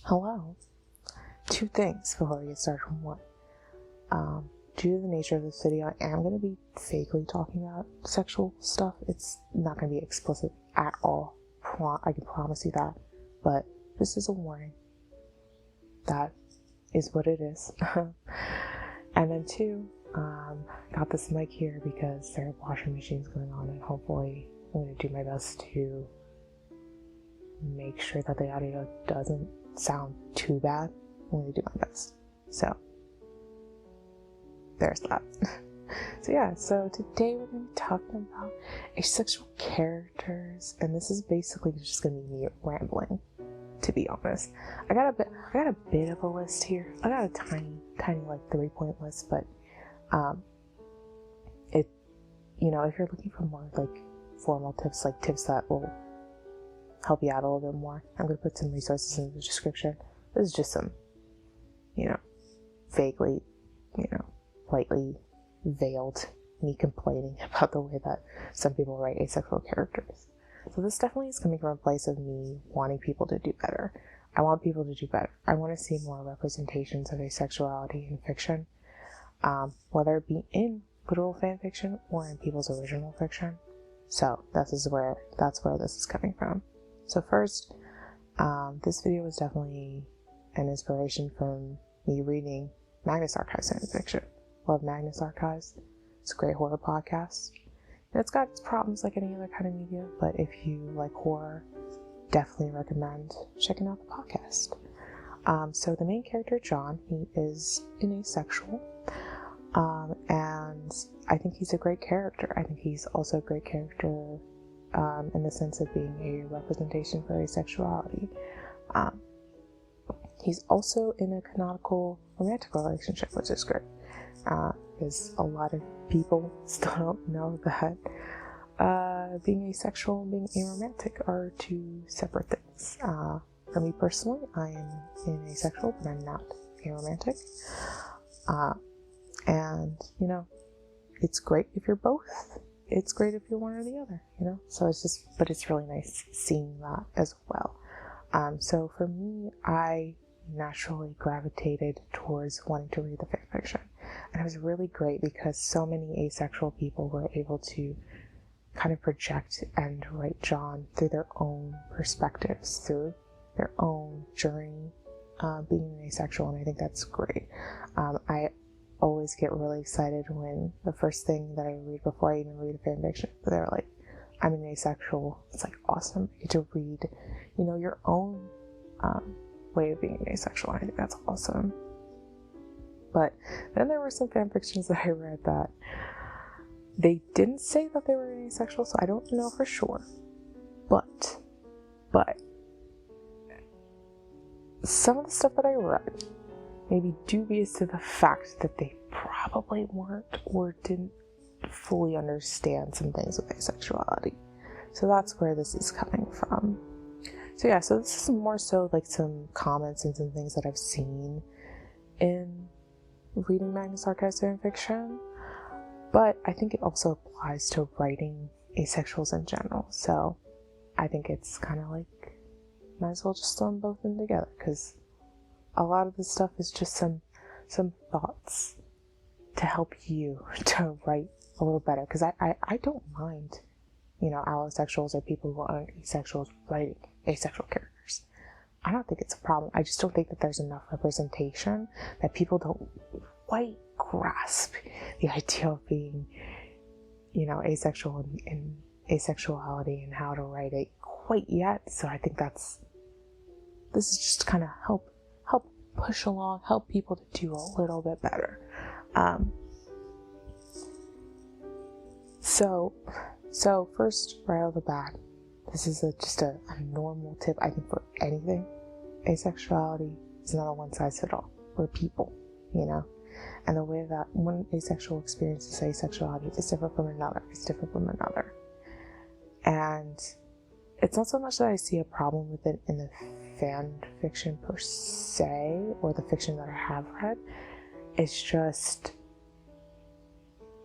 Hello. Two things before we get started from one. Due to the nature of this video, I am going to be vaguely talking about sexual stuff. It's not going to be explicit at all. I can promise you that. But this is a warning. That is what it is. And then two, got this mic here because there are washing machines going on, and hopefully I'm going to do my best to make sure that the audio doesn't sound too bad. I'm going to do my best. So there's that. So today we're going to be talking about asexual characters, and this is basically just going to be me rambling, to be honest. I got a bit of a list here. I got a tiny like 3-point list, but if you're looking for more like formal tips, like tips that will help you out a little bit more, I'm going to put some resources in the description. This is just some, vaguely, lightly veiled me complaining about the way that some people write asexual characters. So this definitely is coming from a place of me wanting people to do better. I want people to do better. I want to see more representations of asexuality in fiction, whether it be in literal fan fiction or in people's original fiction. So that's where this is coming from. So first, this video was definitely an inspiration from me reading Magnus Archives fan fiction. Love Magnus Archives. It's a great horror podcast. And it's got its problems like any other kind of media, but if you like horror, definitely recommend checking out the podcast. So the main character, John, he is an asexual, and I think he's a great character. I think he's also a great character in the sense of being a representation for asexuality. He's also in a canonical romantic relationship, which is great, because a lot of people still don't know that being asexual and being aromantic are two separate things. For me personally, I am an asexual, but I'm not aromantic. And, it's great if you're both. It's great if you're one or the other, So but it's really nice seeing that as well. So for me, I naturally gravitated towards wanting to read the fanfiction. And it was really great because so many asexual people were able to kind of project and write John through their own perspectives, through their own journey being asexual, and I think that's great. I always get really excited when the first thing that I read before I even read a fanfiction, they're like, I'm an asexual. It's like awesome. You get to read, your own way of being asexual. I think that's awesome. But then there were some fanfictions that I read that they didn't say that they were asexual, so I don't know for sure. But some of the stuff that I read may be dubious to the fact that they probably weren't or didn't fully understand some things with asexuality. So that's where this is coming from. So this is more so like some comments and some things that I've seen in reading Magnus Archives fanfiction, but I think it also applies to writing asexuals in general. So I think it's kind of like, might as well just throw them both in together, because a lot of this stuff is just some thoughts to help you to write a little better, because I don't mind, allosexuals or people who aren't asexuals writing asexual characters. I don't think it's a problem. I just don't think that there's enough representation, that people don't quite grasp the idea of being, asexual and asexuality and how to write it quite yet. So I think this is just kind of help push along, help people to do a little bit better. So first, right off the bat, this is just a normal tip, I think, for anything. Asexuality is not a one-size-fits-all. We're people, And the way that one asexual experiences asexuality is different from another. It's different from another. And it's not so much that I see a problem with it in the fan fiction per se, or the fiction that I have read. It's just,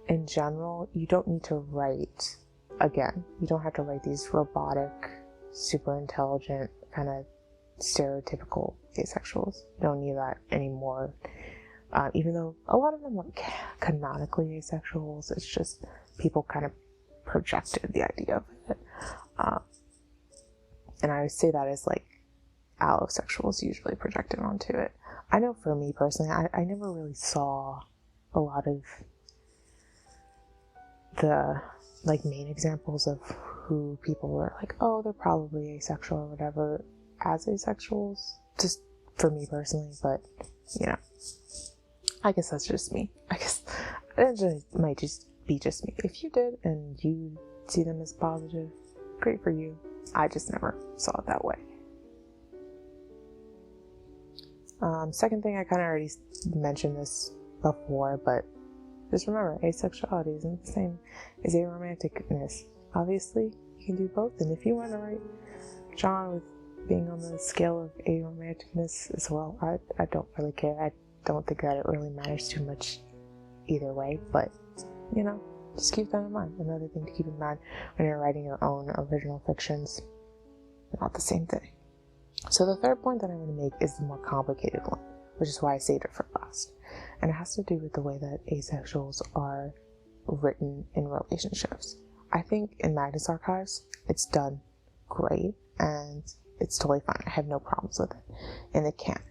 in general, you don't need to write, again, you don't have to write these robotic, super intelligent, kind of stereotypical asexuals. Don't need that anymore. Even though a lot of them are canonically asexuals, it's just people kind of projected the idea of it. And I would say that as like allosexuals usually projected onto it. I know for me personally, I never really saw a lot of the like main examples of who people were like, oh, they're probably asexual or whatever as asexuals, just for me personally. But you know, I guess that's just me. I guess it might just be just me. If you did and you see them as positive, great for you. I just never saw it that way. Second thing, I kind of already mentioned this before, but just remember, asexuality isn't the same as aromanticness. Obviously, you can do both, and if you want to write John with being on the scale of aromanticness as well, I don't really care. I don't think that it really matters too much either way, but you know, just keep that in mind. Another thing to keep in mind when you're writing your own original fictions, not the same thing. So the third point that I'm going to make is the more complicated one, which is why I saved it for last. And it has to do with the way that asexuals are written in relationships. I think in Magnus Archives, it's done great, and it's totally fine. I have no problems with it in the canon.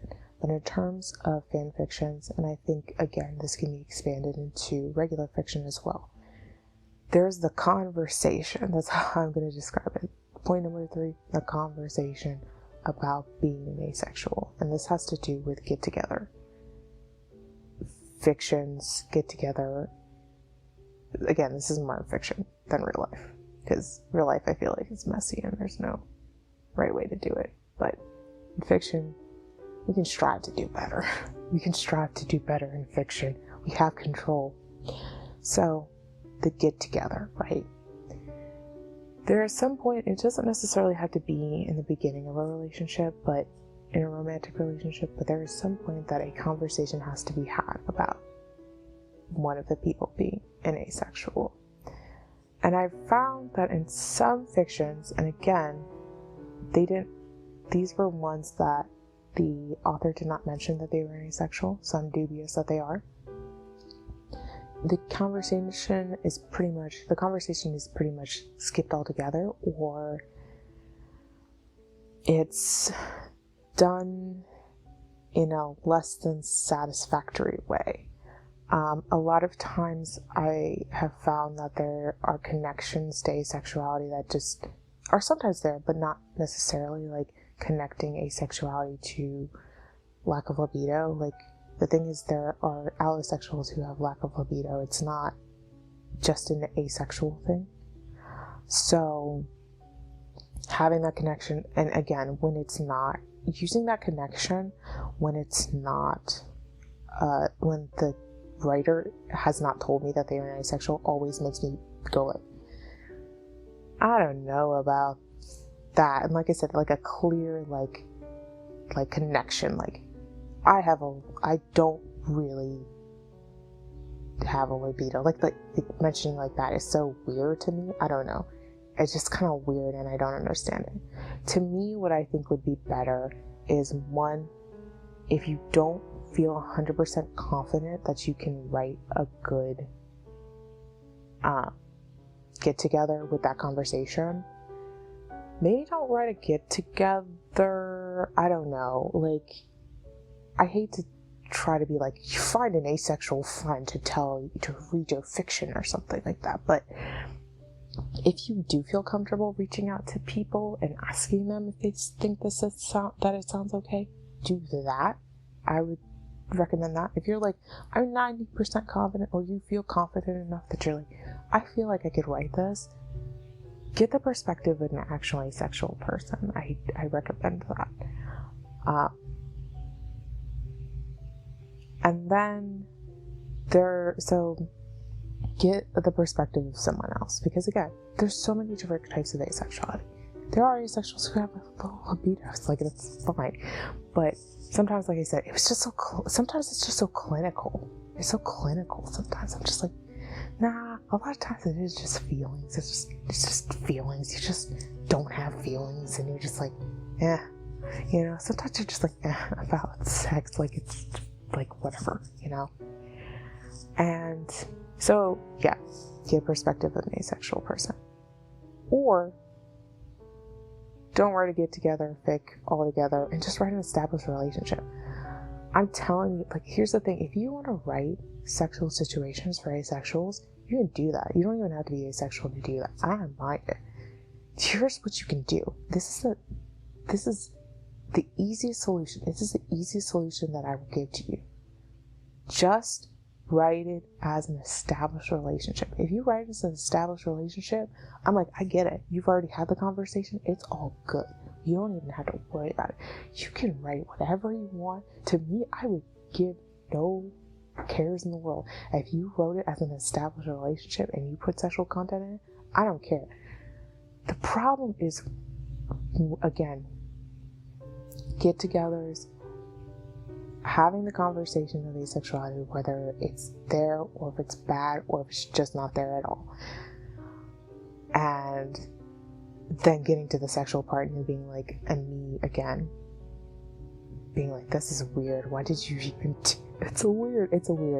But in terms of fan fictions, and I think, again, this can be expanded into regular fiction as well, there's the conversation. That's how I'm going to describe it. Point number 3, the conversation about being an asexual. And this has to do with get-together. Fictions get together. Again, this is more fiction than real life, because real life I feel like it's messy and there's no right way to do it. But in fiction, we can strive to do better. We can strive to do better in fiction. We have control. So, the get together, right? There is some point, it doesn't necessarily have to be in the beginning of a relationship, but in a romantic relationship, but there is some point that a conversation has to be had about one of the people being an asexual. And I've found that in some fictions, and again, these were ones that the author did not mention that they were asexual, so I'm dubious that they are. The conversation is pretty much skipped altogether, or it's done in a less than satisfactory way. A lot of times I have found that there are connections to asexuality that just are sometimes there, but not necessarily like connecting asexuality to lack of libido. Like, the thing is, there are allosexuals who have lack of libido. It's not just an asexual thing. So having that connection, and again, when it's not, using that connection when it's not, when the writer has not told me that they are asexual, always makes me go like, I don't know about that. And like I said, like a clear like connection, like I don't really have a libido. Like mentioning like that is so weird to me. I don't know. It's just kind of weird and I don't understand it. To me, what I think would be better is, one, if you don't feel 100% confident that you can write a good get together with that conversation, maybe don't write a get together. I don't know. Like, I hate to try to be like, you find an asexual friend to read your fiction or something like that, but if you do feel comfortable reaching out to people and asking them if they think that it sounds okay, do that. I would recommend that. If you're like, I'm 90% confident, or you feel confident enough that you're like, I feel like I could write this, get the perspective of an actual asexual person. I recommend that. And then get the perspective of someone else, because again, there's so many different types of asexuality. There are asexuals who have low libidos, like, that's fine, but sometimes, like I said, sometimes it's just so clinical. It's so clinical sometimes. I'm just like, nah, a lot of times it is just feelings. It's just feelings. You just don't have feelings, and you're just like, You know, sometimes you're just like, about sex, like it's like whatever, you know? And so, yeah, get perspective of an asexual person. Or don't write a get together, fic all together, and just write an established relationship. I'm telling you, like, here's the thing. If you want to write sexual situations for asexuals, you can do that. You don't even have to be asexual to do that. I don't mind it. Here's what you can do. This is the easiest solution. This is the easiest solution that I will give to you. Just write it as an established relationship. If you write it as an established relationship, I'm like, I get it. You've already had the conversation. It's all good. You don't even have to worry about it. You can write whatever you want. To me, I would give no cares in the world. If you wrote it as an established relationship and you put sexual content in it, I don't care. The problem is, again, get-togethers, having the conversation of asexuality, whether it's there or if it's bad or if it's just not there at all. And then getting to the sexual part and being like, and me again, being like, this is weird. Why did you even do it? It's a weird.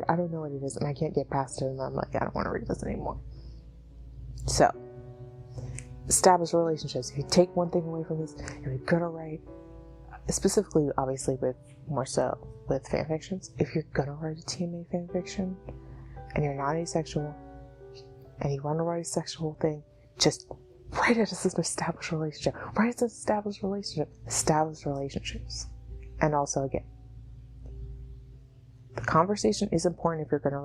I don't know what it is and I can't get past it. And I'm like, I don't want to read this anymore. So, establish relationships. If you take one thing away from this, if you're gonna write, specifically, obviously, with more so with fanfictions, if you're gonna write a TMA fanfiction and you're not asexual and you want to write a sexual thing, just write it as an established relationship. Write it as an established relationship. Established relationships. And also, again, the conversation is important if you're gonna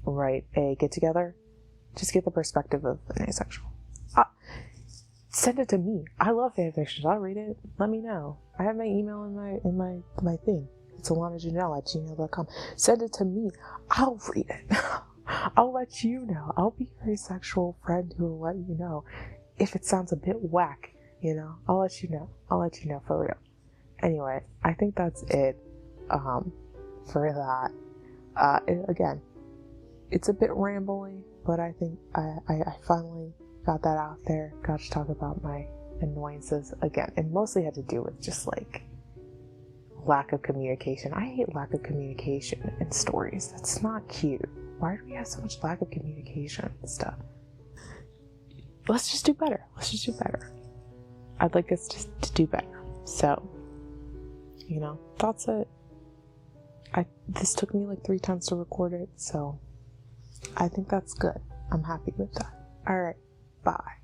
write a get together. Just get the perspective of an asexual. Send it to me. I love fanfictions. I'll read it. Let me know. I have my email in my thing. It's alanajanelle@gmail.com. Send it to me. I'll read it. I'll let you know. I'll be your asexual friend who will let you know if it sounds a bit whack. You know, I'll let you know. I'll let you know for real. Anyway, I think that's it for that. Again, it's a bit rambly, but I think I finally got that out there. Got to talk about my annoyances again. It mostly had to do with just like lack of communication. I hate lack of communication in stories. That's not cute. Why do we have so much lack of communication and stuff? Let's just do better. I'd like us to do better. So, you know, that's it. This took me like 3 times to record it, so I think that's good. I'm happy with that. All right, bye.